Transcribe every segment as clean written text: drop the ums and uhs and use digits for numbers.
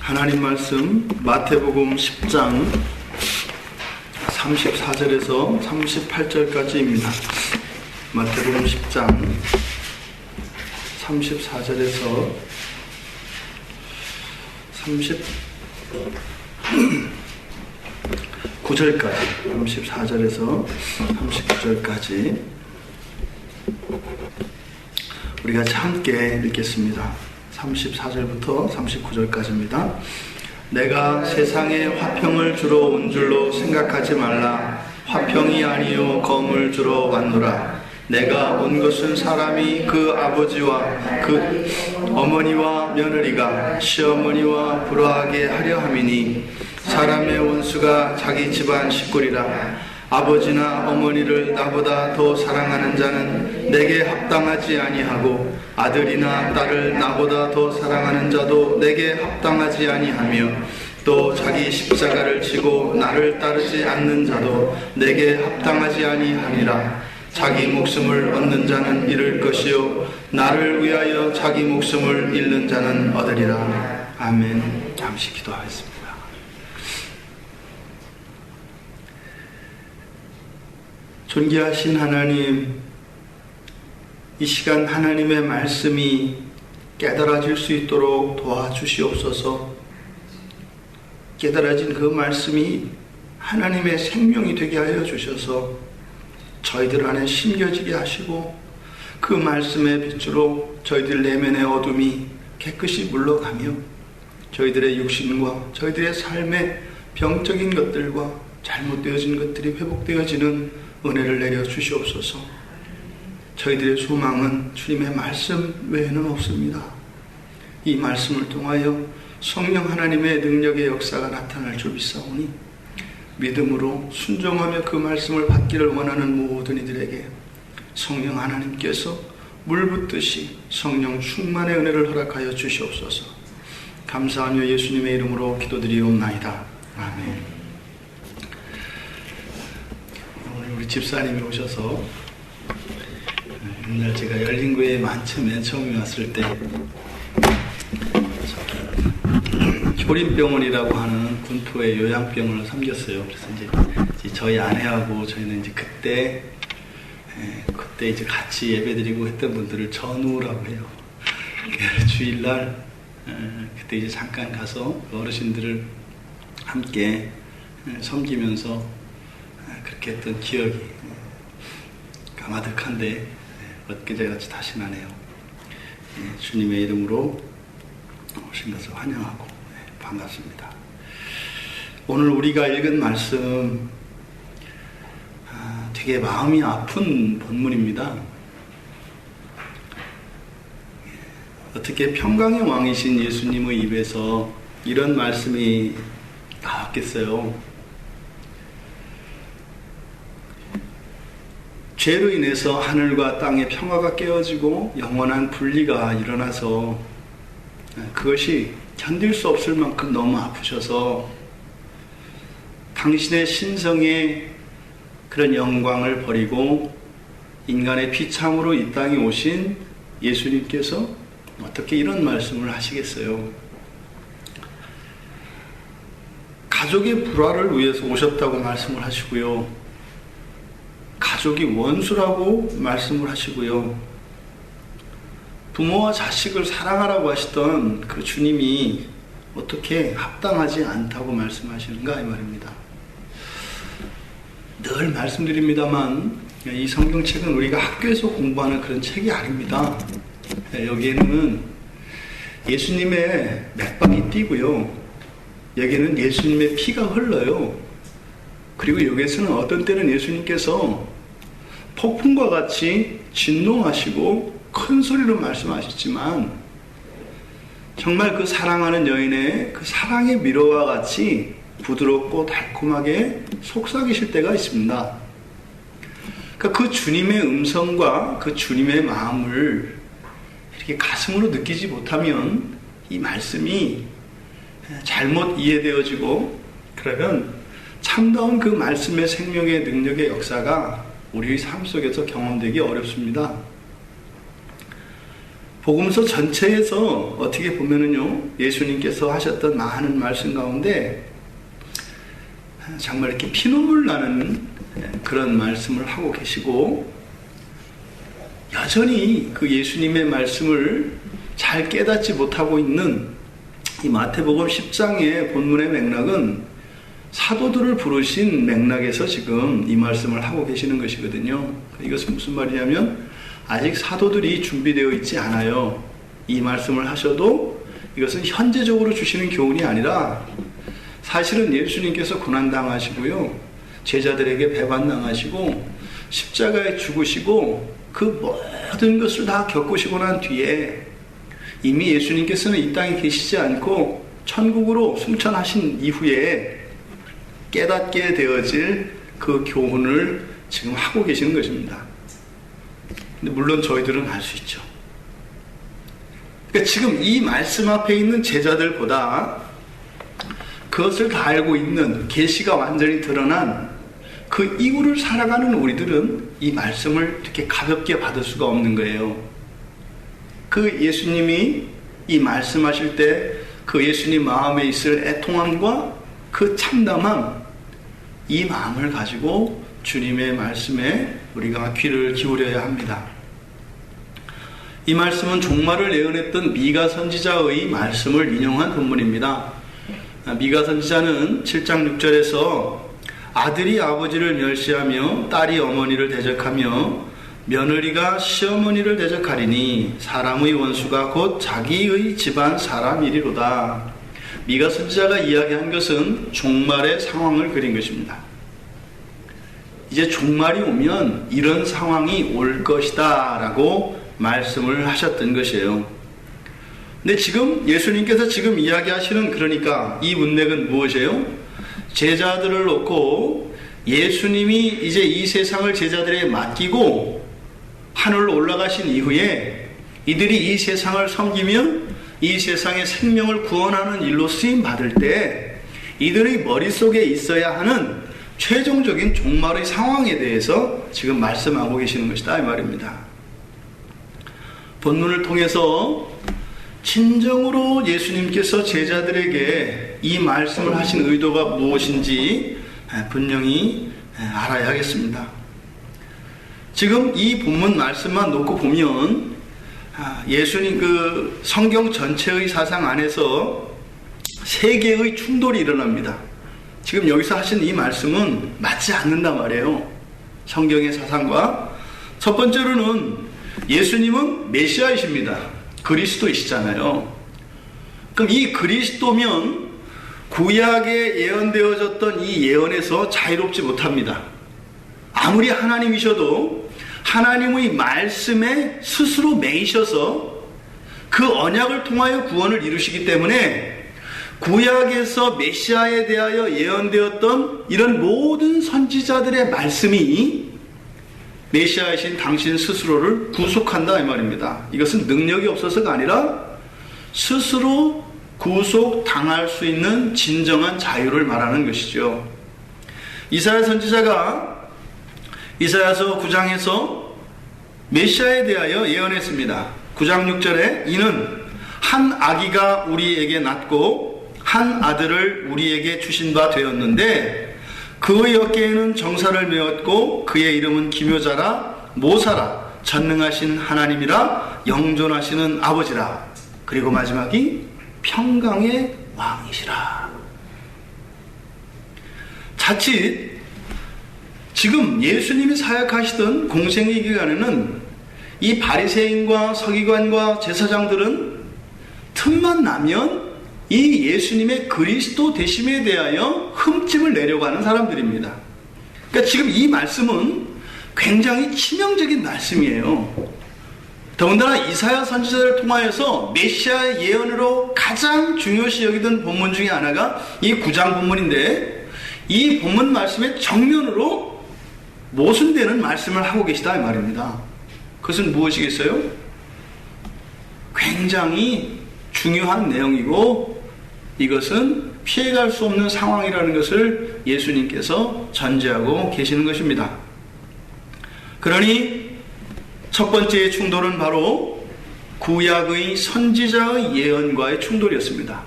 하나님 말씀 마태복음 10장 34절에서 38절까지입니다. 마태복음 10장 34절에서 39절까지 34절에서 39절까지 우리 같이 함께 읽겠습니다. 34절부터 39절까지입니다. 내가 세상에 화평을 주러 온 줄로 생각하지 말라. 화평이 아니요 검을 주러 왔노라. 내가 온 것은 사람이 그 아버지와 그 어머니와 며느리가 시어머니와 불화하게 하려 함이니 사람의 원수가 자기 집안 식구리라. 아버지나 어머니를 나보다 더 사랑하는 자는 내게 합당하지 아니하고 아들이나 딸을 나보다 더 사랑하는 자도 내게 합당하지 아니하며 또 자기 십자가를 지고 나를 따르지 않는 자도 내게 합당하지 아니하니라. 자기 목숨을 얻는 자는 잃을 것이요 나를 위하여 자기 목숨을 잃는 자는 얻으리라. 아멘. 잠시 기도하겠습니다. 존귀하신 하나님, 이 시간 하나님의 말씀이 깨달아질 수 있도록 도와주시옵소서. 깨달아진 그 말씀이 하나님의 생명이 되게 하여 주셔서 저희들 안에 심겨지게 하시고 그 말씀의 빛으로 저희들 내면의 어둠이 깨끗이 물러가며 저희들의 육신과 저희들의 삶의 병적인 것들과 잘못되어진 것들이 회복되어지는 은혜를 내려 주시옵소서. 저희들의 소망은 주님의 말씀 외에는 없습니다. 이 말씀을 통하여 성령 하나님의 능력의 역사가 나타날 줄 믿사오니 믿음으로 순종하며 그 말씀을 받기를 원하는 모든 이들에게 성령 하나님께서 물 붓듯이 성령 충만의 은혜를 허락하여 주시옵소서. 감사하며 예수님의 이름으로 기도드리옵나이다. 아멘. 우리 집사님이 오셔서 옛날 제가 열린교회 맨 처음에 왔을 때 효림병원이라고 하는 군포의 요양병원을 섬겼어요. 그래서 이제 저희 아내하고 저희는 이제 그때 이제 같이 예배드리고 했던 분들을 전우라고 해요. 주일날 그때 이제 잠깐 가서 어르신들을 함께 섬기면서 그렇게 했던 기억이 가마득한데 엊그제같이 다시 나네요. 주님의 이름으로 오신 것을 환영하고 반갑습니다. 오늘 우리가 읽은 말씀 되게 마음이 아픈 본문입니다. 어떻게 평강의 왕이신 예수님의 입에서 이런 말씀이 나왔겠어요? 죄로 인해서 하늘과 땅의 평화가 깨어지고 영원한 분리가 일어나서 그것이 견딜 수 없을 만큼 너무 아프셔서 당신의 신성의 그런 영광을 버리고 인간의 피참으로 이 땅에 오신 예수님께서 어떻게 이런 말씀을 하시겠어요? 가족의 불화를 위해서 오셨다고 말씀을 하시고요. 가족이 원수라고 말씀을 하시고요. 부모와 자식을 사랑하라고 하시던 그 주님이 어떻게 합당하지 않다고 말씀하시는가 이 말입니다. 늘 말씀드립니다만 이 성경책은 우리가 학교에서 공부하는 그런 책이 아닙니다. 여기에는 예수님의 맥박이 뛰고요. 여기에는 예수님의 피가 흘러요. 그리고 여기에서는 어떤 때는 예수님께서 폭풍과 같이 진노하시고 큰 소리로 말씀하셨지만 정말 그 사랑하는 여인의 그 사랑의 미로와 같이 부드럽고 달콤하게 속삭이실 때가 있습니다. 그러니까 그 주님의 음성과 그 주님의 마음을 이렇게 가슴으로 느끼지 못하면 이 말씀이 잘못 이해되어지고 그러면 참다운 그 말씀의 생명의 능력의 역사가 우리 삶 속에서 경험되기 어렵습니다. 복음서 전체에서 어떻게 보면은요, 예수님께서 하셨던 많은 말씀 가운데 정말 이렇게 피눈물 나는 그런 말씀을 하고 계시고, 여전히 그 예수님의 말씀을 잘 깨닫지 못하고 있는 이 마태복음 10장의 본문의 맥락은 사도들을 부르신 맥락에서 지금 이 말씀을 하고 계시는 것이거든요. 이것은 무슨 말이냐면, 아직 사도들이 준비되어 있지 않아요. 이 말씀을 하셔도 이것은 현재적으로 주시는 교훈이 아니라, 사실은 예수님께서 고난당하시고요, 제자들에게 배반당하시고 십자가에 죽으시고 그 모든 것을 다 겪으시고 난 뒤에 이미 예수님께서는 이 땅에 계시지 않고 천국으로 승천하신 이후에 깨닫게 되어질 그 교훈을 지금 하고 계시는 것입니다. 근데 물론 저희들은 알 수 있죠. 그러니까 지금 이 말씀 앞에 있는 제자들보다 그것을 다 알고 있는, 계시가 완전히 드러난 그 이후를 살아가는 우리들은 이 말씀을 이렇게 가볍게 받을 수가 없는 거예요. 그 예수님이 이 말씀하실 때 그 예수님 마음에 있을 애통함과 그 참담함, 이 마음을 가지고 주님의 말씀에 우리가 귀를 기울여야 합니다. 이 말씀은 종말을 예언했던 미가 선지자의 말씀을 인용한 본문입니다. 미가 선지자는 7장 6절에서 아들이 아버지를 멸시하며 딸이 어머니를 대적하며 며느리가 시어머니를 대적하리니 사람의 원수가 곧 자기의 집안 사람이리로다. 미가 선지자가 이야기한 것은 종말의 상황을 그린 것입니다. 이제 종말이 오면 이런 상황이 올 것이다 라고 말씀을 하셨던 것이에요. 근데 지금 예수님께서 지금 이야기하시는, 그러니까 이 문맥은 무엇이에요? 제자들을 놓고 예수님이 이제 이 세상을 제자들에게 맡기고 하늘로 올라가신 이후에 이들이 이 세상을 섬기면 이 세상의 생명을 구원하는 일로 쓰임받을 때 이들의 머릿속에 있어야 하는 최종적인 종말의 상황에 대해서 지금 말씀하고 계시는 것이다, 이 말입니다. 본문을 통해서 진정으로 예수님께서 제자들에게 이 말씀을 하신 의도가 무엇인지 분명히 알아야 하겠습니다. 지금 이 본문 말씀만 놓고 보면 예수님 그 성경 전체의 사상 안에서 세 개의 충돌이 일어납니다. 지금 여기서 하신 이 말씀은 맞지 않는단 말이에요, 성경의 사상과. 첫 번째로는 예수님은 메시아이십니다. 그리스도이시잖아요. 그럼 이 그리스도면 구약에 예언되어졌던 이 예언에서 자유롭지 못합니다. 아무리 하나님이셔도 하나님의 말씀에 스스로 매이셔서 그 언약을 통하여 구원을 이루시기 때문에 구약에서 메시아에 대하여 예언되었던 이런 모든 선지자들의 말씀이 메시아이신 당신 스스로를 구속한다, 이 말입니다. 이것은 능력이 없어서가 아니라 스스로 구속당할 수 있는 진정한 자유를 말하는 것이죠. 이사야 선지자가 이사야서 9장에서 메시아에 대하여 예언했습니다. 9장 6절에 이는 한 아기가 우리에게 낳고 한 아들을 우리에게 주신 바 되었는데 그의 어깨에는 정사를 메었고 그의 이름은 기묘자라 모사라 전능하신 하나님이라 영존하시는 아버지라. 그리고 마지막이 평강의 왕이시라. 자칫 지금 예수님이 사역하시던 공생의 기간에는 이 바리새인과 서기관과 제사장들은 틈만 나면 이 예수님의 그리스도 되심에 대하여 흠집을 내려고 하는 사람들입니다. 그러니까 지금 이 말씀은 굉장히 치명적인 말씀이에요. 더군다나 이사야 선지자를 통하여서 메시아의 예언으로 가장 중요시 여기던 본문 중에 하나가 이 9장 본문인데, 이 본문 말씀의 정면으로 모순되는 말씀을 하고 계시다, 이 말입니다. 그것은 무엇이겠어요? 굉장히 중요한 내용이고 이것은 피해갈 수 없는 상황이라는 것을 예수님께서 전제하고 계시는 것입니다. 그러니 첫 번째의 충돌은 바로 구약의 선지자의 예언과의 충돌이었습니다.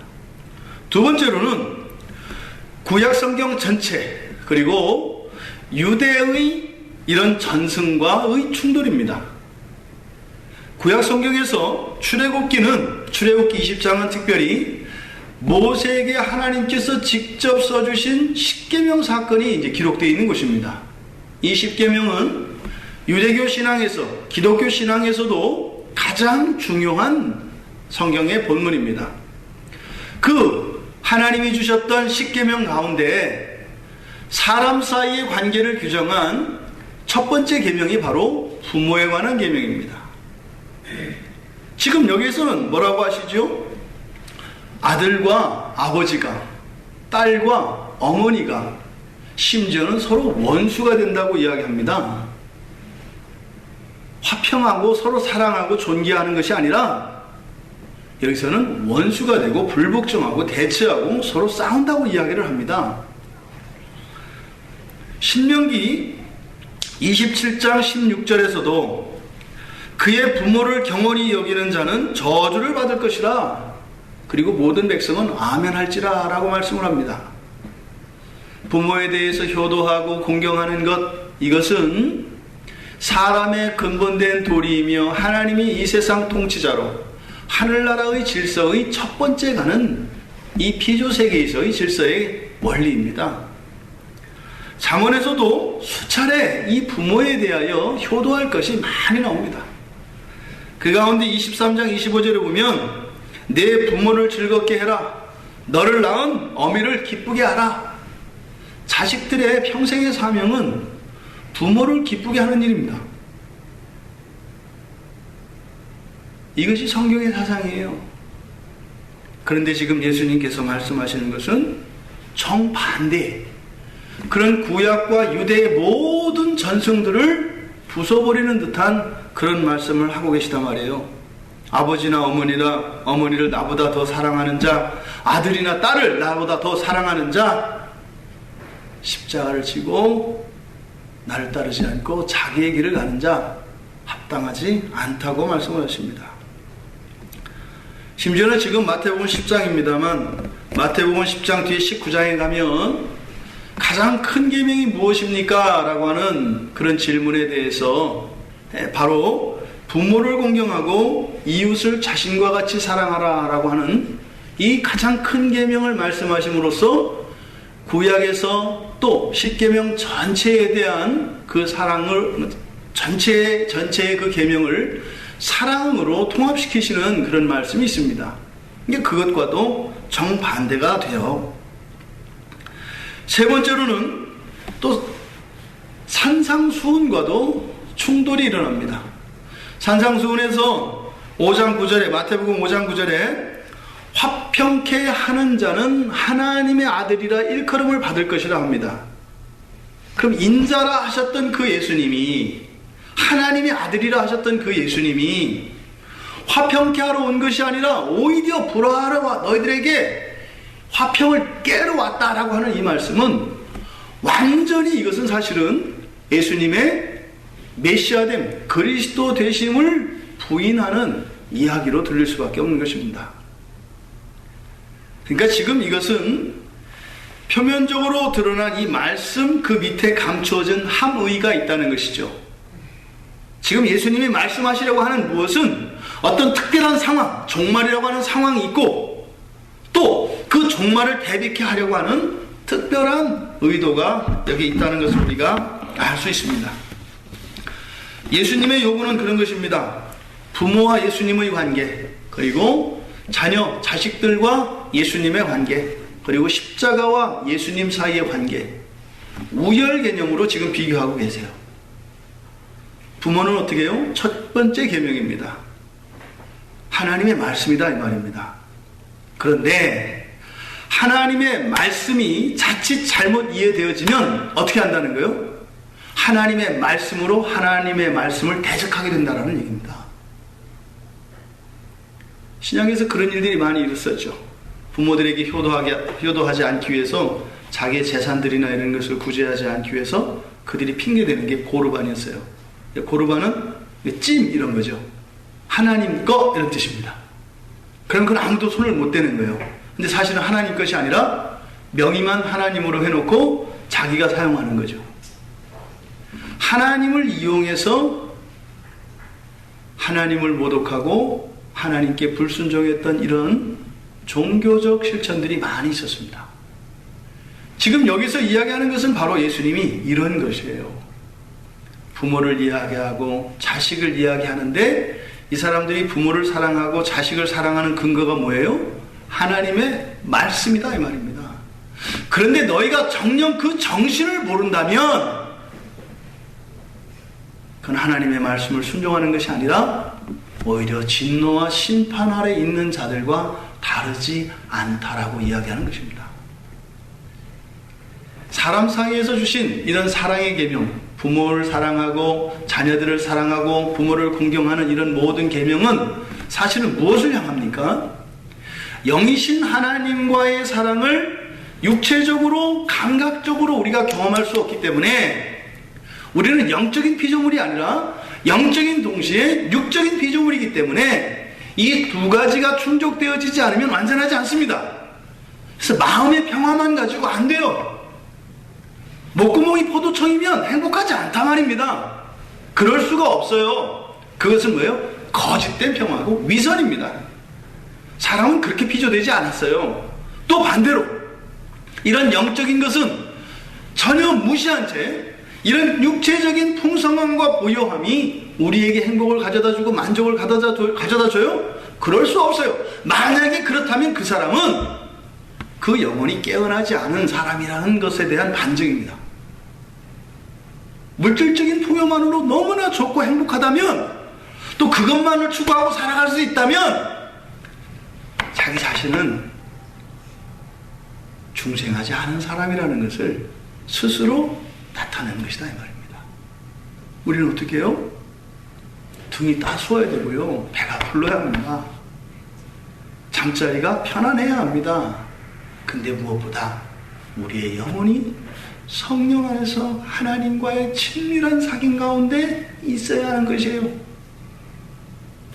두 번째로는 구약 성경 전체 그리고 유대의 이런 전승과의 충돌입니다. 구약 성경에서 출애굽기는 출애굽기 20장은 특별히 모세에게 하나님께서 직접 써주신 십계명 사건이 이제 기록되어 있는 것입니다. 이 십계명은 유대교 신앙에서 기독교 신앙에서도 가장 중요한 성경의 본문입니다. 그 하나님이 주셨던 십계명 가운데 사람 사이의 관계를 규정한 첫 번째 계명이 바로 부모에 관한 계명입니다. 지금 여기에서는 뭐라고 하시죠? 아들과 아버지가, 딸과 어머니가, 심지어는 서로 원수가 된다고 이야기합니다. 화평하고 서로 사랑하고 존귀하는 것이 아니라 여기서는 원수가 되고 불복종하고 대치하고 서로 싸운다고 이야기를 합니다. 신명기 27장 16절에서도 그의 부모를 경홀히 여기는 자는 저주를 받을 것이라, 그리고 모든 백성은 아멘할지라 라고 말씀을 합니다. 부모에 대해서 효도하고 공경하는 것, 이것은 사람의 근본된 도리이며 하나님이 이 세상 통치자로 하늘나라의 질서의 첫 번째 가는 이 피조세계에서의 질서의 원리입니다. 잠언에서도 수차례 이 부모에 대하여 효도할 것이 많이 나옵니다. 그 가운데 23장 25절에 보면 내 부모를 즐겁게 해라, 너를 낳은 어미를 기쁘게 하라. 자식들의 평생의 사명은 부모를 기쁘게 하는 일입니다. 이것이 성경의 사상이에요. 그런데 지금 예수님께서 말씀하시는 것은 정반대, 그런 구약과 유대의 모든 전승들을 부숴버리는 듯한 그런 말씀을 하고 계시단 말이에요. 아버지나 어머니를 나보다 더 사랑하는 자, 아들이나 딸을 나보다 더 사랑하는 자, 십자가를 지고 나를 따르지 않고 자기의 길을 가는 자 합당하지 않다고 말씀을 하십니다. 심지어는 지금 마태복음 10장입니다만 마태복음 10장 뒤에 19장에 가면 가장 큰 계명이 무엇입니까? 라고 하는 그런 질문에 대해서 바로 부모를 공경하고 이웃을 자신과 같이 사랑하라 라고 하는 이 가장 큰 계명을 말씀하심으로써 구약에서 또 십계명 전체에 대한 그 사랑을 전체의 그 계명을 사랑으로 통합시키시는 그런 말씀이 있습니다. 이게 그것과도 정반대가 돼요. 세 번째로는 또 산상수훈과도 충돌이 일어납니다. 산상수훈에서 5장 9절에 마태복음 5장 9절에 화평케 하는 자는 하나님의 아들이라 일컬음을 받을 것이라 합니다. 그럼 인자라 하셨던 그 예수님이, 하나님의 아들이라 하셨던 그 예수님이 화평케 하러 온 것이 아니라 오히려 불화하러 너희들에게 화평을 깨러 왔다라고 하는 이 말씀은 완전히 이것은 사실은 예수님의 메시아됨, 그리스도 되심을 부인하는 이야기로 들릴 수밖에 없는 것입니다. 그러니까 지금 이것은 표면적으로 드러난 이 말씀 그 밑에 감추어진 함의가 있다는 것이죠. 지금 예수님이 말씀하시려고 하는 무엇은 어떤 특별한 상황, 종말이라고 하는 상황이 있고 또 그 종말을 대비케 하려고 하는 특별한 의도가 여기 있다는 것을 우리가 알 수 있습니다. 예수님의 요구는 그런 것입니다. 부모와 예수님의 관계, 그리고 자녀, 자식들과 예수님의 관계, 그리고 십자가와 예수님 사이의 관계, 우열 개념으로 지금 비교하고 계세요. 부모는 어떻게 해요? 첫 번째 계명입니다. 하나님의 말씀이다 이 말입니다. 그런데 하나님의 말씀이 자칫 잘못 이해되어지면 어떻게 한다는 거예요? 하나님의 말씀으로 하나님의 말씀을 대적하게 된다는 얘기입니다. 신약에서 그런 일들이 많이 일어섰죠. 부모들에게 효도하지 않기 위해서 자기의 재산들이나 이런 것을 구제하지 않기 위해서 그들이 핑계대는 게 고르반이었어요. 고르반은 찜 이런 거죠. 하나님 거 이런 뜻입니다. 그럼 그건 아무도 손을 못 대는 거예요. 근데 사실은 하나님 것이 아니라 명의만 하나님으로 해놓고 자기가 사용하는 거죠. 하나님을 이용해서 하나님을 모독하고 하나님께 불순종했던 이런 종교적 실천들이 많이 있었습니다. 지금 여기서 이야기하는 것은 바로 예수님이 이런 것이에요. 부모를 이야기하고 자식을 이야기하는데 이 사람들이 부모를 사랑하고 자식을 사랑하는 근거가 뭐예요? 하나님의 말씀이다 이 말입니다. 그런데 너희가 정녕 그 정신을 모른다면 그건 하나님의 말씀을 순종하는 것이 아니라 오히려 진노와 심판 아래 있는 자들과 다르지 않다라고 이야기하는 것입니다. 사람 사이에서 주신 이런 사랑의 계명, 부모를 사랑하고 자녀들을 사랑하고 부모를 공경하는 이런 모든 계명은 사실은 무엇을 향합니까? 영이신 하나님과의 사랑을 육체적으로 감각적으로 우리가 경험할 수 없기 때문에 우리는 영적인 피조물이 아니라 영적인 동시에 육적인 피조물이기 때문에 이 두 가지가 충족되어지지 않으면 완전하지 않습니다. 그래서 마음의 평화만 가지고 안 돼요. 목구멍이 포도청이면 행복하지 않단 말입니다. 그럴 수가 없어요. 그것은 뭐예요? 거짓된 평화고 위선입니다. 사람은 그렇게 피조되지 않았어요. 또 반대로 이런 영적인 것은 전혀 무시한 채 이런 육체적인 풍성함과 부요함이 우리에게 행복을 가져다주고 만족을 가져다줘요? 그럴 수 없어요. 만약에 그렇다면 그 사람은 그 영혼이 깨어나지 않은 사람이라는 것에 대한 반증입니다. 물질적인 풍요만으로 너무나 좋고 행복하다면 또 그것만을 추구하고 살아갈 수 있다면 자기 자신은 중생하지 않은 사람이라는 것을 스스로 나타내는 것이다 이 말입니다. 우리는 어떻게 해요? 등이 따스워야 되고요. 배가 불러야 합니다. 잠자리가 편안해야 합니다. 근데 무엇보다 우리의 영혼이 성령 안에서 하나님과의 친밀한 사귐 가운데 있어야 하는 것이에요.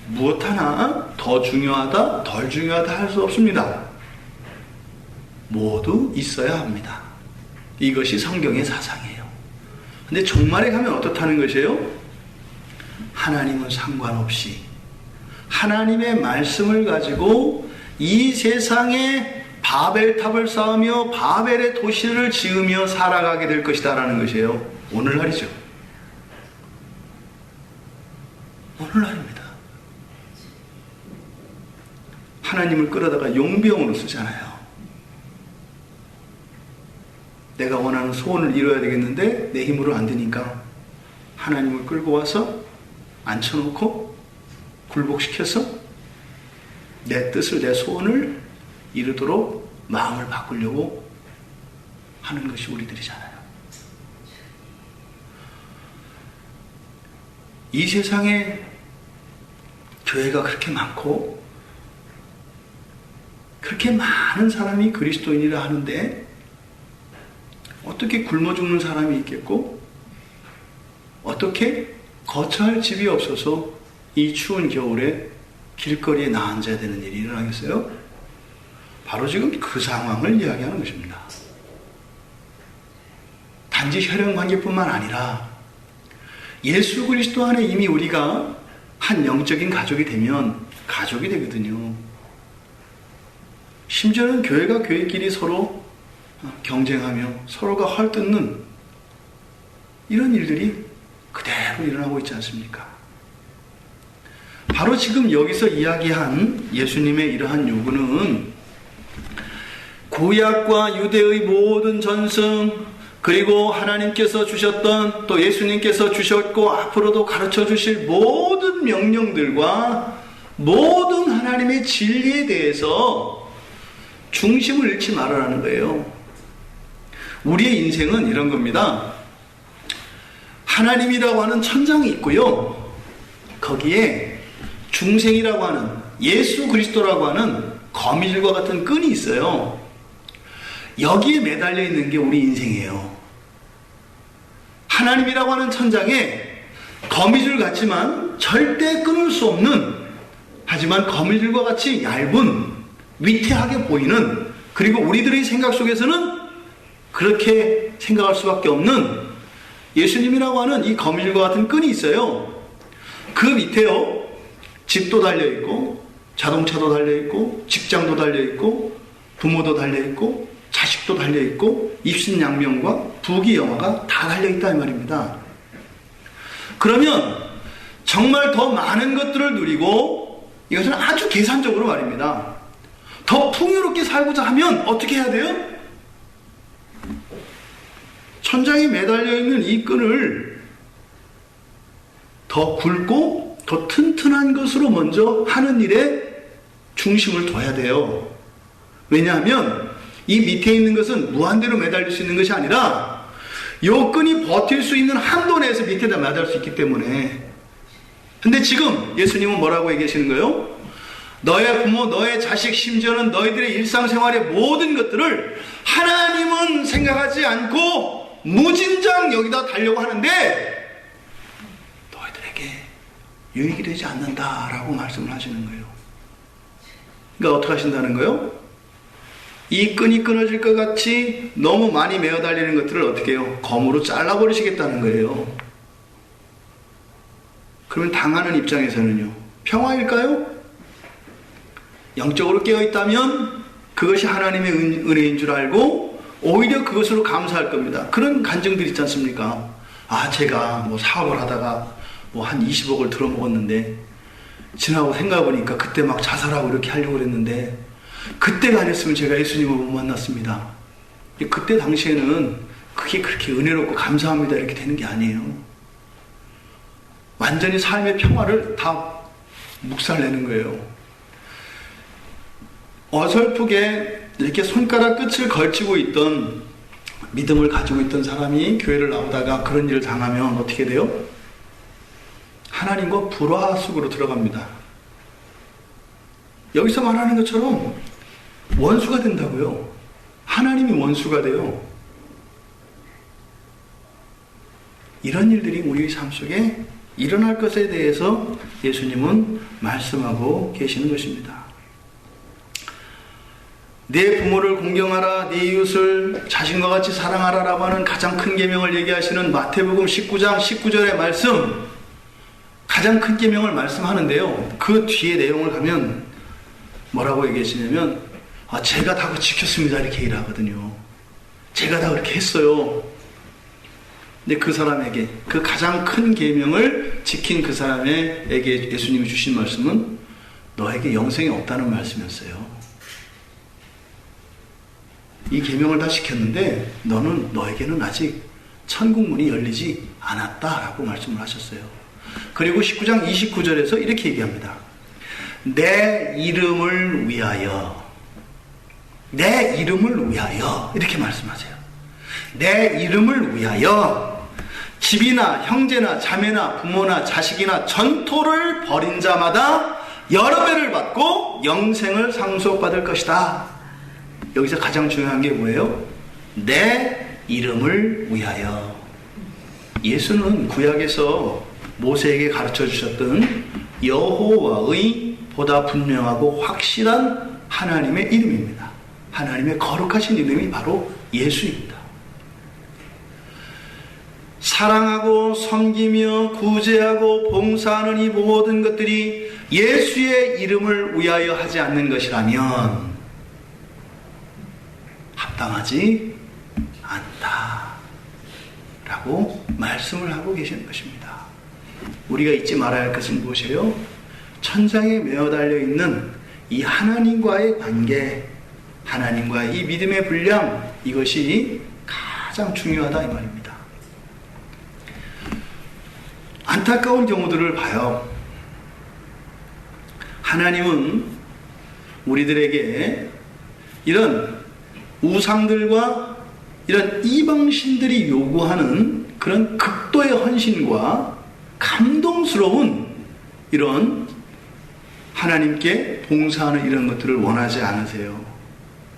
무엇 하나 더 중요하다, 덜 중요하다 할 수 없습니다. 모두 있어야 합니다. 이것이 성경의 사상이에요. 근데 종말에 가면 어떻다는 것이에요? 하나님은 상관없이 하나님의 말씀을 가지고 이 세상에 바벨탑을 쌓으며 바벨의 도시를 지으며 살아가게 될 것이다 라는 것이에요. 오늘날이죠. 오늘날입니다. 하나님을 끌어다가 용병으로 쓰잖아요. 내가 원하는 소원을 이뤄야 되겠는데 내 힘으로 안 되니까 하나님을 끌고 와서 앉혀놓고 굴복시켜서 내 뜻을, 내 소원을 이루도록 마음을 바꾸려고 하는 것이 우리들이잖아요. 이 세상에 교회가 그렇게 많고 그렇게 많은 사람이 그리스도인이라 하는데 어떻게 굶어 죽는 사람이 있겠고 어떻게 거처할 집이 없어서 이 추운 겨울에 길거리에 나앉아야 되는 일이 일어나겠어요? 바로 지금 그 상황을 이야기하는 것입니다. 단지 혈연관계뿐만 아니라 예수 그리스도 안에 이미 우리가 한 영적인 가족이 되면 가족이 되거든요. 심지어는 교회가 교회끼리 서로 경쟁하며 서로가 헐뜯는 이런 일들이 그대로 일어나고 있지 않습니까? 바로 지금 여기서 이야기한 예수님의 이러한 요구는 구약과 유대의 모든 전승 그리고 하나님께서 주셨던 또 예수님께서 주셨고 앞으로도 가르쳐 주실 모든 명령들과 모든 하나님의 진리에 대해서 중심을 잃지 말아라는 거예요. 우리의 인생은 이런 겁니다. 하나님이라고 하는 천장이 있고요. 거기에 중생이라고 하는 예수 그리스도라고 하는 거미줄과 같은 끈이 있어요. 여기에 매달려 있는 게 우리 인생이에요. 하나님이라고 하는 천장에 거미줄 같지만 절대 끊을 수 없는 하지만 거미줄과 같이 얇은, 위태하게 보이는, 그리고 우리들의 생각 속에서는 그렇게 생각할 수밖에 없는 예수님이라고 하는 이 거미줄과 같은 끈이 있어요. 그 밑에요, 집도 달려있고, 자동차도 달려있고, 직장도 달려있고, 부모도 달려있고, 자식도 달려있고, 입신양명과 부귀영화가 다 달려있다 이 말입니다. 그러면 정말 더 많은 것들을 누리고, 이것은 아주 계산적으로 말입니다. 더 풍요롭게 살고자 하면 어떻게 해야 돼요? 천장에 매달려 있는 이 끈을 더 굵고 더 튼튼한 것으로 먼저 하는 일에 중심을 둬야 돼요. 왜냐하면 이 밑에 있는 것은 무한대로 매달릴 수 있는 것이 아니라 이 끈이 버틸 수 있는 한도 내에서 밑에다 매달릴 수 있기 때문에. 근데 지금 예수님은 뭐라고 얘기하시는 거예요? 너의 부모, 너의 자식, 심지어는 너희들의 일상생활의 모든 것들을 하나님은 생각하지 않고 무진장 여기다 달려고 하는데 너희들에게 유익이 되지 않는다라고 말씀을 하시는 거예요. 그러니까 어떻게 하신다는 거예요? 이 끈이 끊어질 것 같이 너무 많이 매어 달리는 것들을 어떻게 해요? 검으로 잘라버리시겠다는 거예요. 그러면 당하는 입장에서는요, 평화일까요? 영적으로 깨어있다면 그것이 하나님의 은혜인 줄 알고 오히려 그것으로 감사할 겁니다. 그런 간증들 있지 않습니까? 아, 제가 뭐 사업을 하다가 뭐 한 20억을 들어먹었는데 지나고 생각해보니까 그때 막 자살하고 이렇게 하려고 그랬는데 그때가 아니었으면 제가 예수님을 못 만났습니다. 그때 당시에는 그게 그렇게 은혜롭고 감사합니다 이렇게 되는 게 아니에요. 완전히 삶의 평화를 다 묵살내는 거예요. 어설프게 이렇게 손가락 끝을 걸치고 있던, 믿음을 가지고 있던 사람이 교회를 나오다가 그런 일을 당하면 어떻게 돼요? 하나님과 불화 속으로 들어갑니다. 여기서 말하는 것처럼 원수가 된다고요. 하나님이 원수가 돼요. 이런 일들이 우리 삶 속에 일어날 것에 대해서 예수님은 말씀하고 계시는 것입니다. 내 부모를 공경하라, 내 이웃을 자신과 같이 사랑하라 라고 하는 가장 큰 계명을 얘기하시는 마태복음 19장 19절의 말씀, 가장 큰 계명을 말씀하는데요, 그 뒤에 내용을 가면 뭐라고 얘기하시냐면 제가 다 지켰습니다 이렇게 얘기를 하거든요. 제가 다 그렇게 했어요. 근데 그 사람에게, 그 가장 큰 계명을 지킨 그 사람에게 예수님이 주신 말씀은 너에게 영생이 없다는 말씀이었어요. 이 계명을 다 지켰는데 너에게는 아직 천국 문이 열리지 않았다라고 말씀을 하셨어요. 그리고 19장 29절에서 이렇게 얘기합니다. 내 이름을 위하여, 내 이름을 위하여 이렇게 말씀하세요. 내 이름을 위하여 집이나 형제나 자매나 부모나 자식이나 전토를 벌인 자마다 여러 배를 받고 영생을 상속받을 것이다. 여기서 가장 중요한 게 뭐예요? 내 이름을 위하여. 예수는 구약에서 모세에게 가르쳐 주셨던 여호와의 보다 분명하고 확실한 하나님의 이름입니다. 하나님의 거룩하신 이름이 바로 예수입니다. 사랑하고 섬기며 구제하고 봉사하는 이 모든 것들이 예수의 이름을 위하여 하지 않는 것이라면 합당하지 않다라고 말씀을 하고 계시는 것입니다. 우리가 잊지 말아야 할 것은 무엇이에요? 천장에 매어 달려 있는 이 하나님과의 관계, 하나님과의 이 믿음의 분량, 이것이 가장 중요하다 이 말입니다. 안타까운 경우들을 봐요. 하나님은 우리들에게 이런 우상들과 이런 이방신들이 요구하는 그런 극도의 헌신과 감동스러운 이런 하나님께 봉사하는 이런 것들을 원하지 않으세요.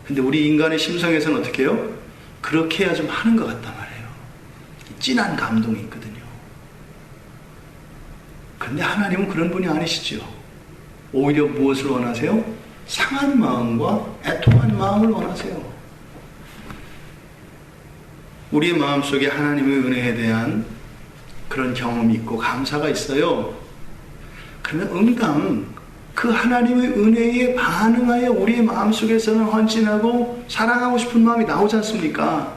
근데 우리 인간의 심성에서는 어떻게 해요? 그렇게 해야 좀 하는 것 같단 말이에요. 진한 감동이 있거든요. 그런데 하나님은 그런 분이 아니시죠. 오히려 무엇을 원하세요? 상한 마음과 애통한 마음을 원하세요. 우리의 마음속에 하나님의 은혜에 대한 그런 경험이 있고 감사가 있어요. 그러면 응당 그 하나님의 은혜에 반응하여 우리의 마음속에서는 헌신하고 사랑하고 싶은 마음이 나오지 않습니까?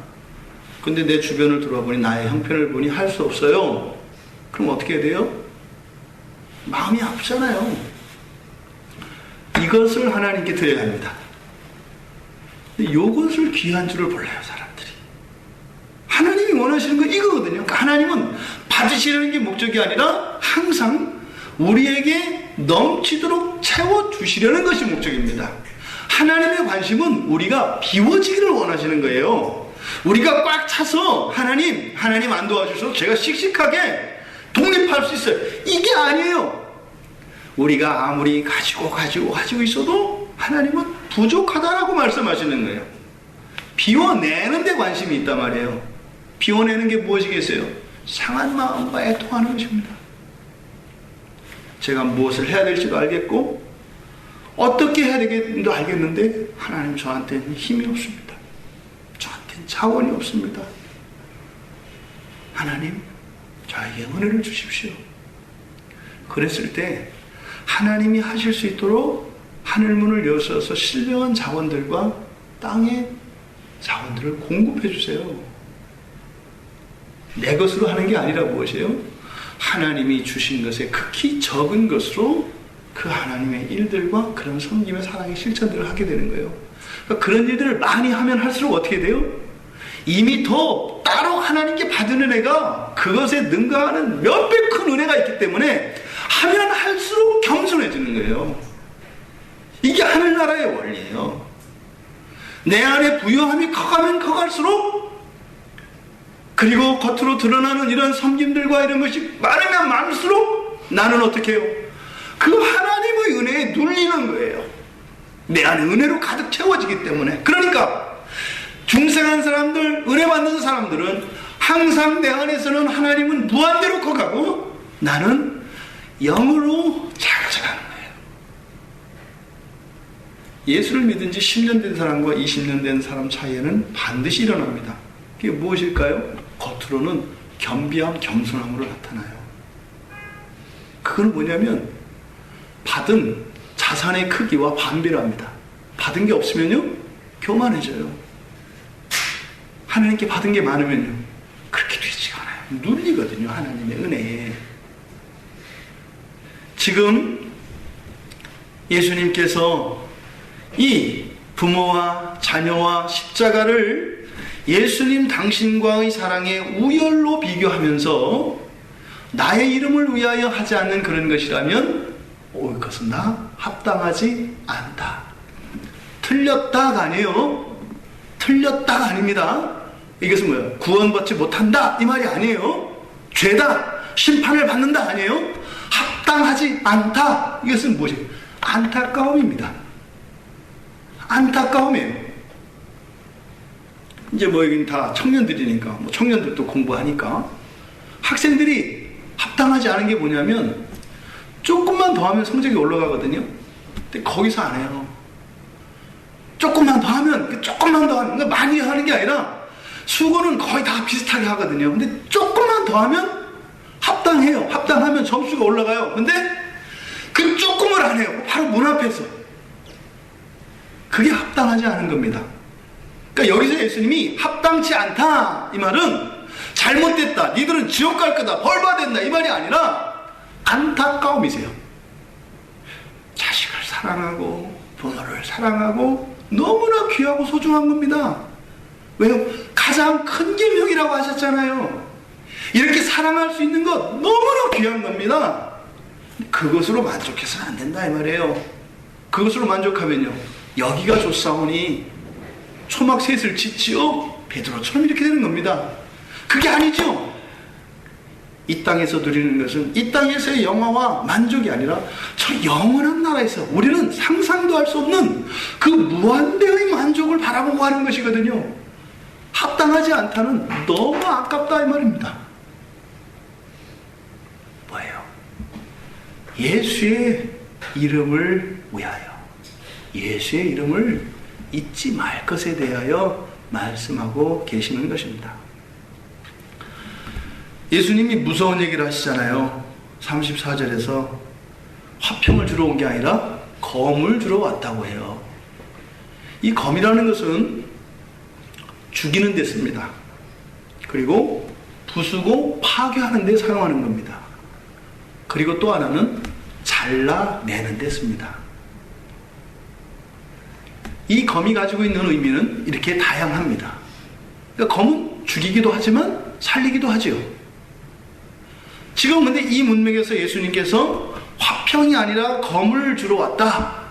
근데 내 주변을 돌아보니 나의 형편을 보니 할 수 없어요. 그럼 어떻게 해야 돼요? 마음이 아프잖아요. 이것을 하나님께 드려야 합니다. 근데 이것을 귀한 줄을 몰라요, 사람들이. 하나님이 원하시는 건 이거거든요. 그러니까 하나님은 받으시려는 게 목적이 아니라 항상 우리에게 넘치도록 채워주시려는 것이 목적입니다. 하나님의 관심은 우리가 비워지기를 원하시는 거예요. 우리가 꽉 차서 하나님 안 도와주셔서 제가 씩씩하게 독립할 수 있어요. 이게 아니에요. 우리가 아무리 가지고 있어도 하나님은 부족하다라고 말씀하시는 거예요. 비워내는 데 관심이 있단 말이에요. 비워내는 게 무엇이겠어요? 상한 마음과 애통하는 것입니다. 제가 무엇을 해야 될지도 알겠고 어떻게 해야 되겠는지도 알겠는데 하나님 저한테는 힘이 없습니다. 저한테는 자원이 없습니다. 하나님 저에게 은혜를 주십시오. 그랬을 때 하나님이 하실 수 있도록 하늘문을 여셔서 신령한 자원들과 땅의 자원들을 공급해 주세요. 내 것으로 하는 게 아니라 무엇이에요? 하나님이 주신 것에 극히 적은 것으로 그 하나님의 일들과 그런 섬김의 사랑의 실천들을 하게 되는 거예요. 그러니까 그런 일들을 많이 하면 할수록 어떻게 돼요? 이미 더 따로 하나님께 받은 은혜가 그것에 능가하는 몇 배 큰 은혜가 있기 때문에 하면 할수록 겸손해지는 거예요. 이게 하늘나라의 원리예요. 내 안에 부요함이 커가면 커갈수록 그리고 겉으로 드러나는 이런 섬김들과 이런 것이 많으면 많을수록 나는 어떻게 해요? 그 하나님의 은혜에 눌리는 거예요. 내 안에 은혜로 가득 채워지기 때문에. 그러니까 중생한 사람들, 은혜 받는 사람들은 항상 내 안에서는 하나님은 무한대로 커가고 나는 영으로 작아져가는 거예요. 예수를 믿은 지 10년 된 사람과 20년 된 사람 차이에는 반드시 일어납니다. 그게 무엇일까요? 겉으로는 겸비함, 겸손함으로 나타나요. 그건 뭐냐면 받은 자산의 크기와 반비례합니다. 받은 게 없으면요 교만해져요. 하나님께 받은 게 많으면요 그렇게 되지가 않아요. 눌리거든요. 하나님의 은혜에. 지금 예수님께서 이 부모와 자녀와 십자가를 예수님 당신과의 사랑의 우열로 비교하면서 나의 이름을 위하여 하지 않는 그런 것이라면 그것은 나 합당하지 않다. 틀렸다가 아니에요. 틀렸다가 아닙니다. 이것은 뭐예요? 구원받지 못한다 이 말이 아니에요. 죄다, 심판을 받는다 아니에요. 합당하지 않다. 이것은 무엇이에요? 안타까움입니다. 안타까움이에요. 이제 뭐 여기는 다 청년들이니까 뭐 청년들도 공부하니까 학생들이 합당하지 않은 게 뭐냐면 조금만 더 하면 성적이 올라가거든요. 근데 거기서 안 해요. 조금만 더 하면 그러니까 많이 하는 게 아니라 수고는 거의 다 비슷하게 하거든요. 근데 조금만 더 하면 합당해요. 합당하면 점수가 올라가요. 근데 그 조금을 안 해요. 바로 문 앞에서. 그게 합당하지 않은 겁니다. 그러니까 여기서 예수님이 합당치 않다 이 말은 잘못됐다, 니들은 지옥 갈 거다, 벌 받아야 된다 이 말이 아니라 안타까움이세요. 자식을 사랑하고 부모를 사랑하고 너무나 귀하고 소중한 겁니다. 왜요? 가장 큰 계명이라고 하셨잖아요. 이렇게 사랑할 수 있는 것 너무나 귀한 겁니다. 그것으로 만족해서는 안 된다 이 말이에요. 그것으로 만족하면요 여기가 좋사오니 초막 셋을 짓지요 베드로처럼 이렇게 되는 겁니다. 그게 아니죠. 이 땅에서 누리는 것은 이 땅에서의 영화와 만족이 아니라 저 영원한 나라에서 우리는 상상도 할 수 없는 그 무한대의 만족을 바라보고 하는 것이거든요. 합당하지 않다는 너무 아깝다 이 말입니다. 뭐예요? 예수의 이름을 위하여, 예수의 이름을 잊지 말 것에 대하여 말씀하고 계시는 것입니다. 예수님이 무서운 얘기를 하시잖아요. 34절에서 화평을 주러 온 게 아니라 검을 주러 왔다고 해요. 이 검이라는 것은 죽이는 데 씁니다. 그리고 부수고 파괴하는 데 사용하는 겁니다. 그리고 또 하나는 잘라내는 데 씁니다. 이 검이 가지고 있는 의미는 이렇게 다양합니다. 그러니까 검은 죽이기도 하지만 살리기도 하지요. 지금 근데 이 문맥에서 예수님께서 화평이 아니라 검을 주러 왔다.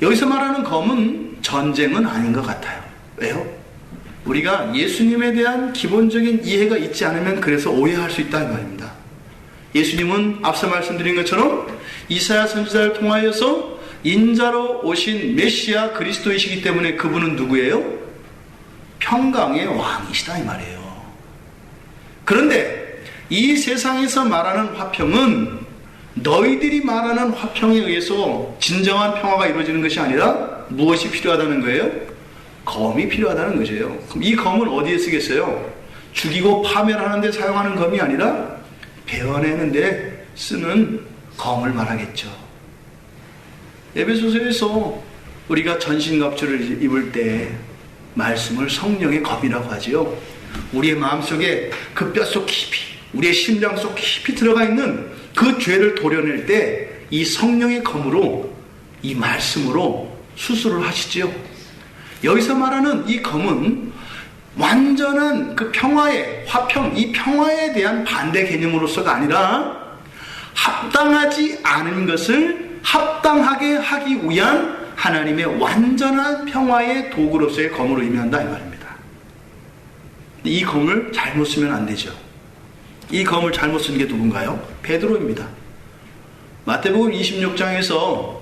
여기서 말하는 검은 전쟁은 아닌 것 같아요. 왜요? 우리가 예수님에 대한 기본적인 이해가 있지 않으면 그래서 오해할 수 있다는 말입니다. 예수님은 앞서 말씀드린 것처럼 이사야 선지자를 통하여서 인자로 오신 메시아 그리스도이시기 때문에 그분은 누구예요? 평강의 왕이시다 이 말이에요. 그런데 이 세상에서 말하는 화평은 너희들이 말하는 화평에 의해서 진정한 평화가 이루어지는 것이 아니라 무엇이 필요하다는 거예요? 검이 필요하다는 거죠. 그럼 이 검은 어디에 쓰겠어요? 죽이고 파멸하는 데 사용하는 검이 아니라 베어내는 데 쓰는 검을 말하겠죠. 에베소서에서 우리가 전신갑주를 입을 때 말씀을 성령의 검이라고 하지요. 우리의 마음속에 그 뼛속 깊이, 우리의 심장 속 깊이 들어가 있는 그 죄를 도려낼 때 이 성령의 검으로, 이 말씀으로 수술을 하시지요. 여기서 말하는 이 검은 완전한 그 평화의 화평, 이 평화에 대한 반대 개념으로서가 아니라 합당하지 않은 것을 합당하게 하기 위한 하나님의 완전한 평화의 도구로서의 검으로 의미한다 이 말입니다. 이 검을 잘못 쓰면 안 되죠. 이 검을 잘못 쓴 게 누군가요? 베드로입니다. 마태복음 26장에서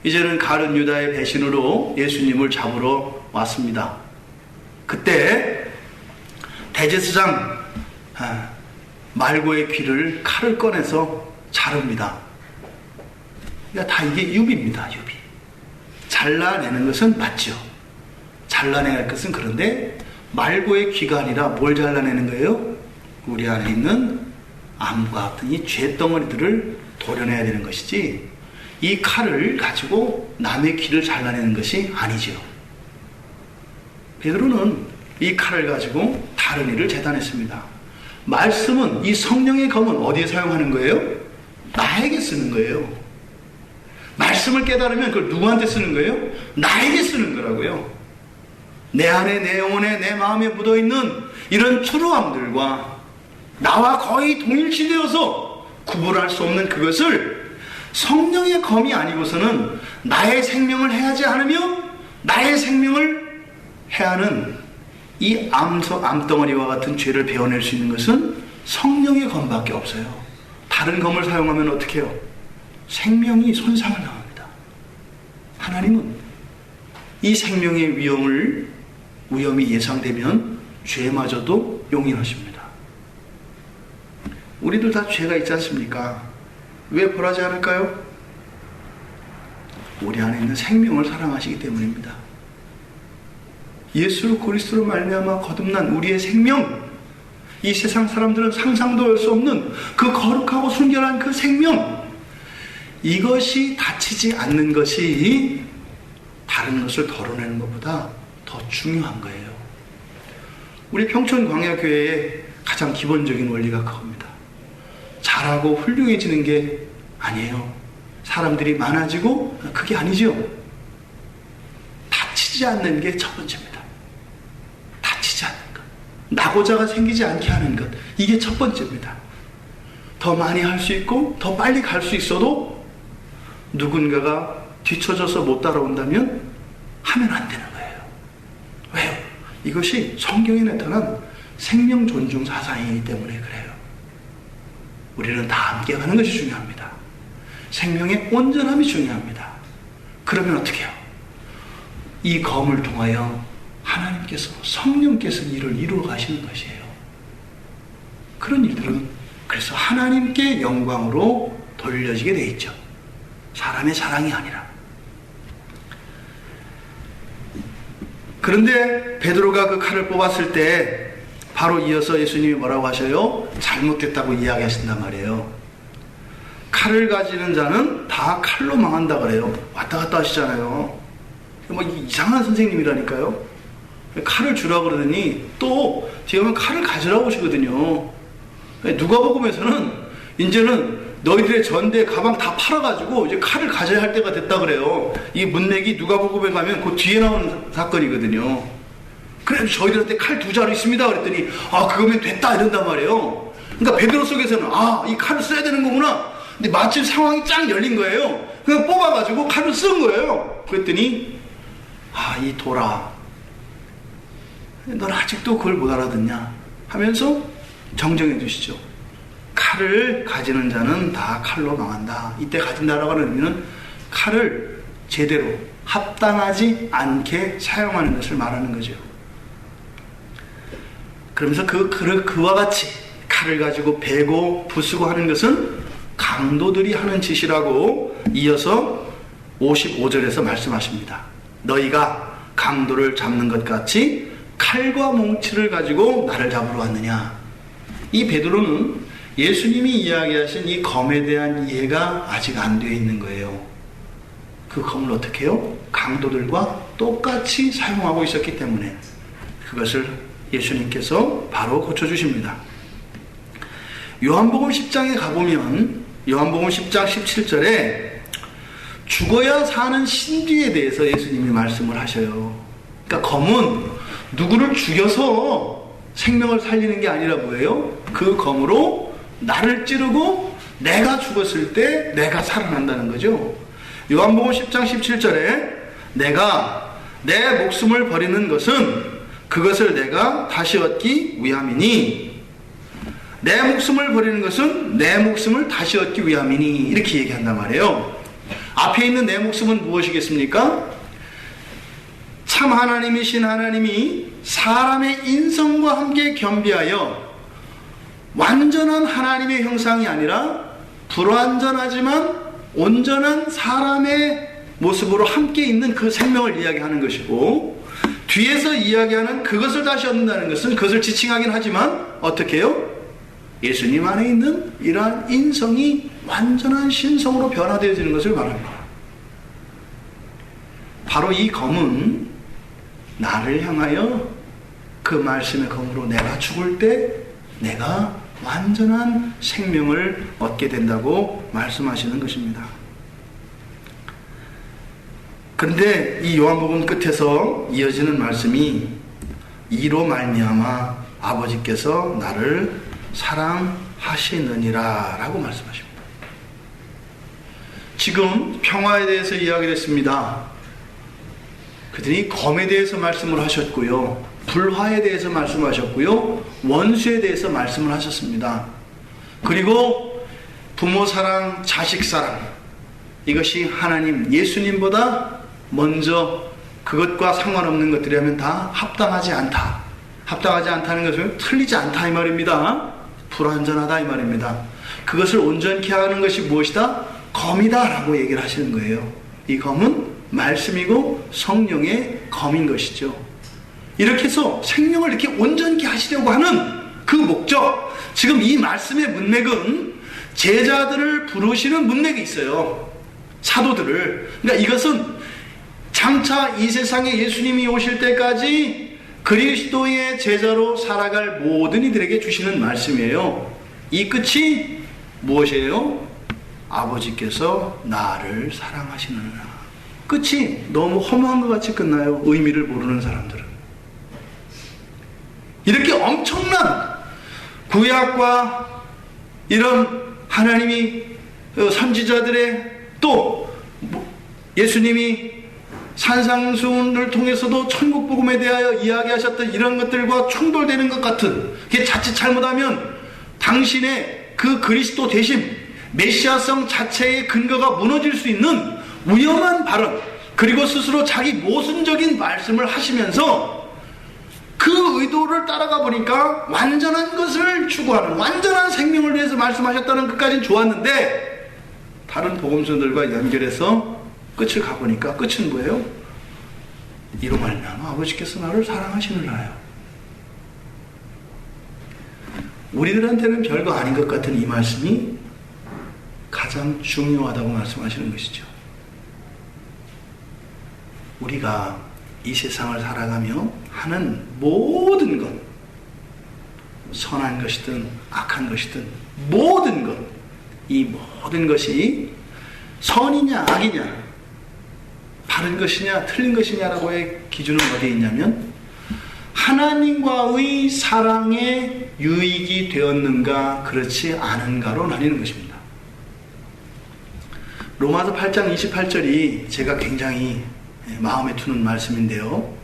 이제는 가룟 유다의 배신으로 예수님을 잡으러 왔습니다. 그때 대제사장 말고의 귀를 칼을 꺼내서 자릅니다. 그러니까 다 이게 유비입니다. 유비. 잘라내는 것은 맞죠. 잘라내는 것은 그런데 말고의 귀가 아니라 뭘 잘라내는 거예요? 우리 안에 있는 암과 같은 이 죄덩어리들을 도려내야 되는 것이지 이 칼을 가지고 남의 귀를 잘라내는 것이 아니죠. 베드로는 이 칼을 가지고 다른 일을 재단했습니다. 말씀은, 이 성령의 검은 어디에 사용하는 거예요? 나에게 쓰는 거예요. 말씀을 깨달으면 그걸 누구한테 쓰는 거예요? 나에게 쓰는 거라고요. 내 안에, 내 영혼에, 내 마음에 묻어있는 이런 추루함들과 나와 거의 동일시되어서 구분할 수 없는 그것을 성령의 검이 아니고서는 나의 생명을 해하지 않으며 나의 생명을 해하는 이 암덩어리와 같은 죄를 베어낼 수 있는 것은 성령의 검밖에 없어요. 다른 검을 사용하면 어떻게 해요? 생명이 손상을 당합니다. 하나님은 이 생명의 위험이 예상되면 죄마저도 용인하십니다. 우리들 다 죄가 있지 않습니까? 왜 벌하지 않을까요? 우리 안에 있는 생명을 사랑하시기 때문입니다. 예수 그리스도로 말미암아 거듭난 우리의 생명, 이 세상 사람들은 상상도 할 수 없는 그 거룩하고 순결한 그 생명, 이것이 다치지 않는 것이 다른 것을 덜어내는 것보다 더 중요한 거예요. 우리 평촌광야교회의 가장 기본적인 원리가 그겁니다. 잘하고 훌륭해지는 게 아니에요. 사람들이 많아지고 그게 아니죠. 다치지 않는 게 첫 번째입니다. 다치지 않는 것, 낙오자가 생기지 않게 하는 것, 이게 첫 번째입니다. 더 많이 할 수 있고 더 빨리 갈 수 있어도 누군가가 뒤처져서 못 따라온다면 하면 안 되는 거예요. 왜요? 이것이 성경에 나타난 생명 존중 사상이기 때문에 그래요. 우리는 다 함께 가는 것이 중요합니다. 생명의 온전함이 중요합니다. 그러면 어떻게 해요? 이 검을 통하여 하나님께서, 성령께서 일을 이루어 가시는 것이에요. 그런 일들은 그래서 하나님께 영광으로 돌려지게 돼 있죠. 사람의 자랑이 아니라. 그런데 베드로가 그 칼을 뽑았을 때 바로 이어서 예수님이 뭐라고 하셔요? 잘못됐다고 이야기하신단 말이에요. 칼을 가지는 자는 다 칼로 망한다 그래요. 왔다 갔다 하시잖아요. 뭐 이상한 선생님이라니까요. 칼을 주라 그러더니 또 뒤에 가면 칼을 가지라고 하시거든요. 누가복음에서는 이제는 너희들의 전대 가방 다 팔아가지고 이제 칼을 가져야 할 때가 됐다 그래요. 이 문맥이 누가복음에 가면 그 뒤에 나오는 사건이거든요. 그래서 저희들한테 칼 2자루 있습니다 그랬더니 그거면 됐다 이런단 말이에요. 그러니까 베드로 속에서는 이 칼을 써야 되는 거구나. 근데 마침 상황이 쫙 열린 거예요. 그냥 뽑아가지고 칼을 쓴 거예요. 그랬더니 이 돌아, 넌 아직도 그걸 못 알아듣냐 하면서 정정해 주시죠. 칼을 가지는 자는 다 칼로 망한다. 이때 가진다라고 하는 의미는 칼을 제대로 합당하지 않게 사용하는 것을 말하는 거죠. 그러면서 그와 같이 칼을 가지고 베고 부수고 하는 것은 강도들이 하는 짓이라고 이어서 55절에서 말씀하십니다. 너희가 강도를 잡는 것 같이 칼과 몽치를 가지고 나를 잡으러 왔느냐. 이 베드로는 예수님이 이야기하신 이 검에 대한 이해가 아직 안 되어 있는 거예요. 그 검을 어떻게 해요? 강도들과 똑같이 사용하고 있었기 때문에 그것을 예수님께서 바로 고쳐주십니다. 요한복음 10장에 가보면 요한복음 10장 17절에 죽어야 사는 신비에 대해서 예수님이 말씀을 하셔요. 그러니까 검은 누구를 죽여서 생명을 살리는 게 아니라 뭐예요? 그 검으로 나를 찌르고 내가 죽었을 때 내가 살아난다는 거죠. 요한복음 10장 17절에 내가 내 목숨을 버리는 것은 그것을 내가 다시 얻기 위함이니 내 목숨을 버리는 것은 내 목숨을 다시 얻기 위함이니 이렇게 얘기한단 말이에요. 앞에 있는 내 목숨은 무엇이겠습니까? 참 하나님이신 하나님이 사람의 인성과 함께 겸비하여 완전한 하나님의 형상이 아니라 불완전하지만 온전한 사람의 모습으로 함께 있는 그 생명을 이야기하는 것이고, 뒤에서 이야기하는 그것을 다시 얻는다는 것은 그것을 지칭하긴 하지만 어떻게 해요? 예수님 안에 있는 이러한 인성이 완전한 신성으로 변화되어지는 것을 말합니다. 바로 이 검은 나를 향하여 그 말씀의 검으로 내가 죽을 때 내가 완전한 생명을 얻게 된다고 말씀하시는 것입니다. 그런데 이 요한복음 끝에서 이어지는 말씀이 이로 말미암아 아버지께서 나를 사랑하시느니라 라고 말씀하십니다. 지금 평화에 대해서 이야기를 했습니다. 그랬더니 검에 대해서 말씀을 하셨고요, 불화에 대해서 말씀하셨고요, 원수에 대해서 말씀을 하셨습니다. 그리고 부모 사랑, 자식 사랑, 이것이 하나님, 예수님보다 먼저 그것과 상관없는 것들이라면 다 합당하지 않다. 합당하지 않다는 것은 틀리지 않다 이 말입니다. 불완전하다 이 말입니다. 그것을 온전케 하는 것이 무엇이다? 검이다 라고 얘기를 하시는 거예요. 이 검은 말씀이고 성령의 검인 것이죠. 이렇게 해서 생명을 이렇게 온전케 하시려고 하는 그 목적, 지금 이 말씀의 문맥은 제자들을 부르시는 문맥이 있어요. 사도들을. 그러니까 이것은 장차 이 세상에 예수님이 오실 때까지 그리스도의 제자로 살아갈 모든 이들에게 주시는 말씀이에요. 이 끝이 무엇이에요? 아버지께서 나를 사랑하시느니라. 끝이 너무 허무한 것 같이 끝나요. 의미를 모르는 사람들은. 이렇게 엄청난 구약과 이런 하나님이 선지자들의 또 예수님이 산상수훈을 통해서도 천국 복음에 대하여 이야기하셨던 이런 것들과 충돌되는 것 같은, 그게 자칫 잘못하면 당신의 그 그리스도 되심, 메시아성 자체의 근거가 무너질 수 있는 위험한 발언, 그리고 스스로 자기 모순적인 말씀을 하시면서 그 의도를 따라가 보니까 완전한 것을 추구하는, 완전한 생명을 위해서 말씀하셨다는 것까지는 좋았는데 다른 복음서들과 연결해서 끝을 가보니까 끝은 뭐예요? 이로 말미암아 아버지께서 나를 사랑하시느라요. 우리들한테는 별거 아닌 것 같은 이 말씀이 가장 중요하다고 말씀하시는 것이죠. 우리가 이 세상을 살아가며 하는 모든 것, 선한 것이든 악한 것이든 모든 것, 이 모든 것이 선이냐 악이냐, 바른 것이냐 틀린 것이냐라고의 기준은 어디에 있냐면 하나님과의 사랑에 유익이 되었는가 그렇지 않은가로 나뉘는 것입니다. 로마서 8장 28절이 제가 굉장히 마음에 두는 말씀인데요.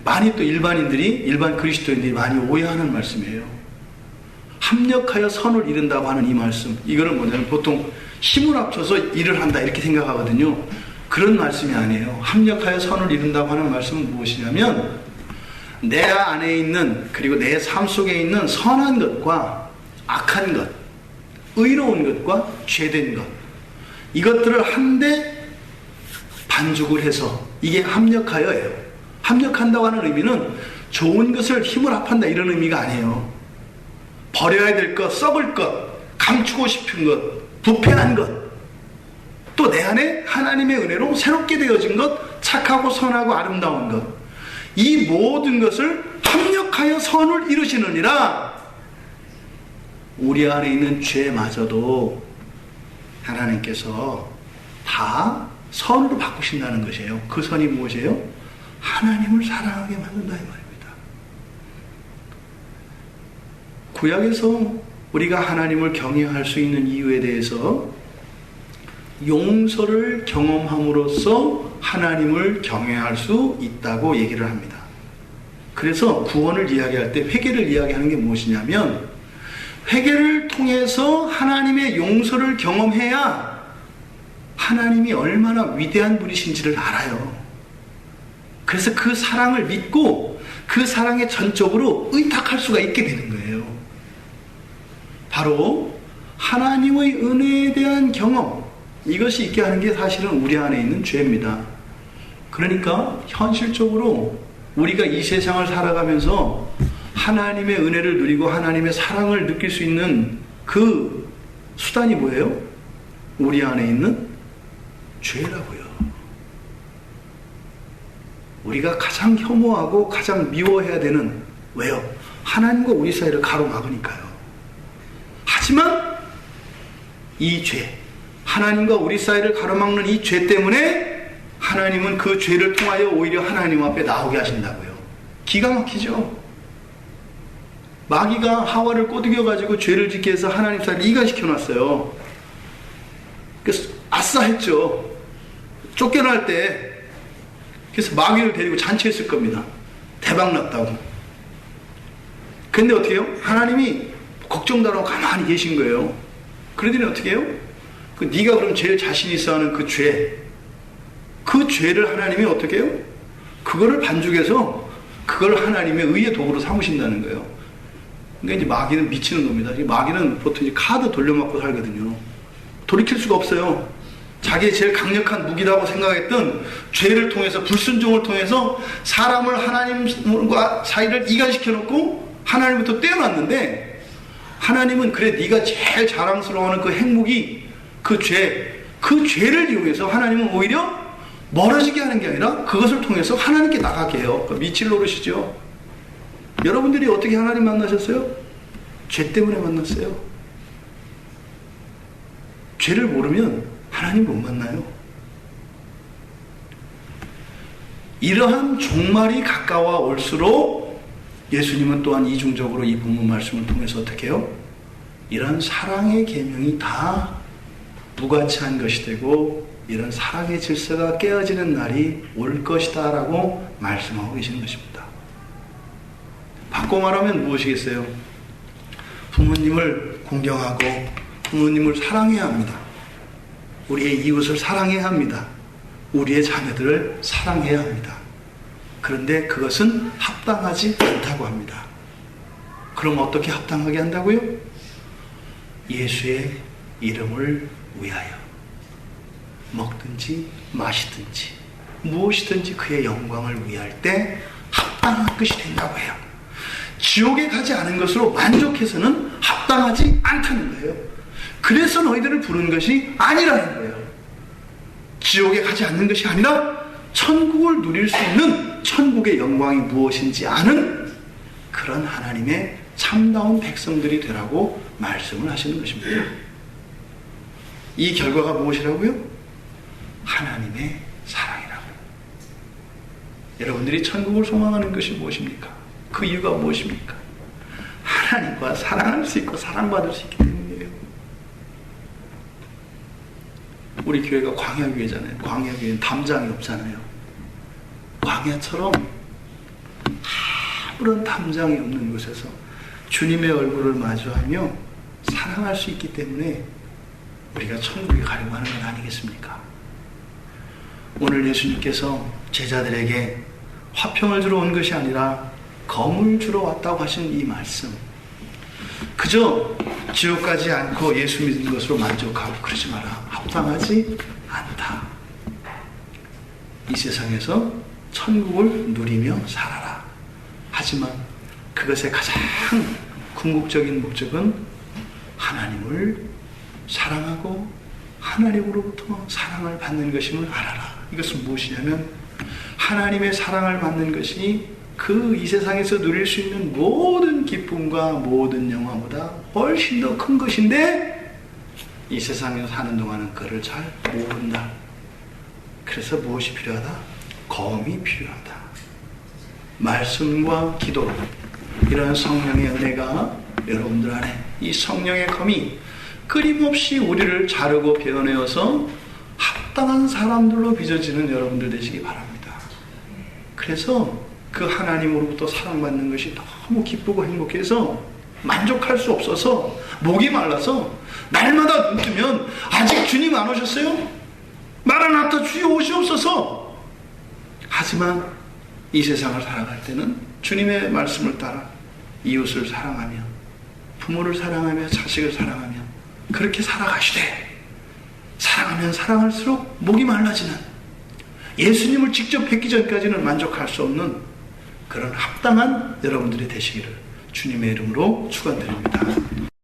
많이 또 일반 그리스도인들이 많이 오해하는 말씀이에요. 합력하여 선을 이룬다고 하는 이 말씀, 이거는 뭐냐면 보통 힘을 합쳐서 일을 한다 이렇게 생각하거든요. 그런 말씀이 아니에요. 합력하여 선을 이룬다고 하는 말씀은 무엇이냐면 내 안에 있는, 그리고 내 삶 속에 있는 선한 것과 악한 것, 의로운 것과 죄된 것, 이것들을 한데 반죽을 해서 이게 합력하여예요. 합력한다고 하는 의미는 좋은 것을 힘을 합한다 이런 의미가 아니에요. 버려야 될 것, 썩을 것, 감추고 싶은 것, 부패한 것, 또 내 안에 하나님의 은혜로 새롭게 되어진 것, 착하고 선하고 아름다운 것, 이 모든 것을 합력하여 선을 이루시느니라. 우리 안에 있는 죄마저도 하나님께서 다 선으로 바꾸신다는 것이에요. 그 선이 무엇이에요? 하나님을 사랑하게 만든다 이 말입니다. 구약에서 우리가 하나님을 경외할 수 있는 이유에 대해서 용서를 경험함으로써 하나님을 경외할 수 있다고 얘기를 합니다. 그래서 구원을 이야기할 때 회개를 이야기하는 게 무엇이냐면 회개를 통해서 하나님의 용서를 경험해야 하나님이 얼마나 위대한 분이신지를 알아요. 그래서 그 사랑을 믿고 그 사랑에 전적으로 의탁할 수가 있게 되는 거예요. 바로 하나님의 은혜에 대한 경험, 이것이 있게 하는 게 사실은 우리 안에 있는 죄입니다. 그러니까 현실적으로 우리가 이 세상을 살아가면서 하나님의 은혜를 누리고 하나님의 사랑을 느낄 수 있는 그 수단이 뭐예요? 우리 안에 있는 죄라고요. 우리가 가장 혐오하고 가장 미워해야 되는, 왜요? 하나님과 우리 사이를 가로막으니까요. 하지만 이 죄, 하나님과 우리 사이를 가로막는 이 죄 때문에 하나님은 그 죄를 통하여 오히려 하나님 앞에 나오게 하신다고요. 기가 막히죠? 마귀가 하와를 꼬드겨가지고 죄를 짓게 해서 하나님 사이를 이간시켜놨어요. 그래서 아싸 했죠. 쫓겨날 때 그래서 마귀를 데리고 잔치했을 겁니다. 대박 났다고. 근데 어떻게 해요? 하나님이 걱정다라고 가만히 계신 거예요. 그러더니 어떻게 해요? 네가 그럼 제일 자신 있어 하는 그 죄, 그 죄를 하나님이 어떻게 해요? 그거를 반죽해서 그걸 하나님의 의의 도구로 삼으신다는 거예요. 그러니까 이제 마귀는 미치는 겁니다. 마귀는 보통 이제 카드 돌려맞고 살거든요. 돌이킬 수가 없어요. 자기의 제일 강력한 무기라고 생각했던 죄를 통해서, 불순종을 통해서 사람을 하나님과 사이를 이간시켜 놓고 하나님부터 떼어놨는데, 하나님은 그래 네가 제일 자랑스러워하는 그 행복이 그 죄를 이용해서 하나님은 오히려 멀어지게 하는 게 아니라 그것을 통해서 하나님께 나가게 해요. 미칠 노릇이죠. 여러분들이 어떻게 하나님 만나셨어요? 죄 때문에 만났어요. 죄를 모르면 하나님 못 만나요. 이러한 종말이 가까워 올수록 예수님은 또한 이중적으로 이 본문 말씀을 통해서 어떻게 해요? 이런 사랑의 계명이 다 무가치한 것이 되고 이런 사랑의 질서가 깨어지는 날이 올 것이다 라고 말씀하고 계시는 것입니다. 바꿔 말하면 무엇이겠어요? 부모님을 공경하고 부모님을 사랑해야 합니다. 우리의 이웃을 사랑해야 합니다. 우리의 자녀들을 사랑해야 합니다. 그런데 그것은 합당하지 않다고 합니다. 그럼 어떻게 합당하게 한다고요? 예수의 이름을 위하여 먹든지 마시든지 무엇이든지 그의 영광을 위할 때 합당한 것이 된다고 해요. 지옥에 가지 않은 것으로 만족해서는 합당하지 않다는 거예요. 그래서 너희들을 부른 것이 아니라는 거예요. 지옥에 가지 않는 것이 아니라 천국을 누릴 수 있는 천국의 영광이 무엇인지 아는 그런 하나님의 참다운 백성들이 되라고 말씀을 하시는 것입니다. 이 결과가 무엇이라고요? 하나님의 사랑이라고요. 여러분들이 천국을 소망하는 것이 무엇입니까? 그 이유가 무엇입니까? 하나님과 사랑할 수 있고 사랑받을 수 있기 때문이에요. 우리 교회가 광야교회잖아요. 광야교회는 담장이 없잖아요. 광야처럼 아무런 담장이 없는 곳에서 주님의 얼굴을 마주하며 사랑할 수 있기 때문에 우리가 천국에 가려고 하는 건 아니겠습니까? 오늘 예수님께서 제자들에게 화평을 주러 온 것이 아니라 검을 주러 왔다고 하신 이 말씀, 그저 지옥 가지 않고 예수 믿는 것으로 만족하고 그러지 마라. 합당하지 않다. 이 세상에서 천국을 누리며 살아라. 하지만 그것의 가장 궁극적인 목적은 하나님을 사랑하고 하나님으로부터 사랑을 받는 것임을 알아라. 이것은 무엇이냐면 하나님의 사랑을 받는 것이 그 이 세상에서 누릴 수 있는 모든 기쁨과 모든 영화보다 훨씬 더 큰 것인데 이 세상에서 사는 동안은 그를 잘 모른다. 그래서 무엇이 필요하다? 검이 필요하다. 말씀과 기도, 이런 성령의 은혜가 여러분들 안에, 이 성령의 검이 끊임없이 우리를 자르고 베어내어서 합당한 사람들로 빚어지는 여러분들 되시기 바랍니다. 그래서 그 하나님으로부터 사랑받는 것이 너무 기쁘고 행복해서 만족할 수 없어서 목이 말라서 날마다 눈 뜨면 아직 주님 안 오셨어요? 마라나타 주여 오시옵소서. 하지만 이 세상을 살아갈 때는 주님의 말씀을 따라 이웃을 사랑하며 부모를 사랑하며 자식을 사랑하며 그렇게 살아가시되 사랑하면 사랑할수록 목이 말라지는, 예수님을 직접 뵙기 전까지는 만족할 수 없는 그런 합당한 여러분들이 되시기를 주님의 이름으로 축원드립니다.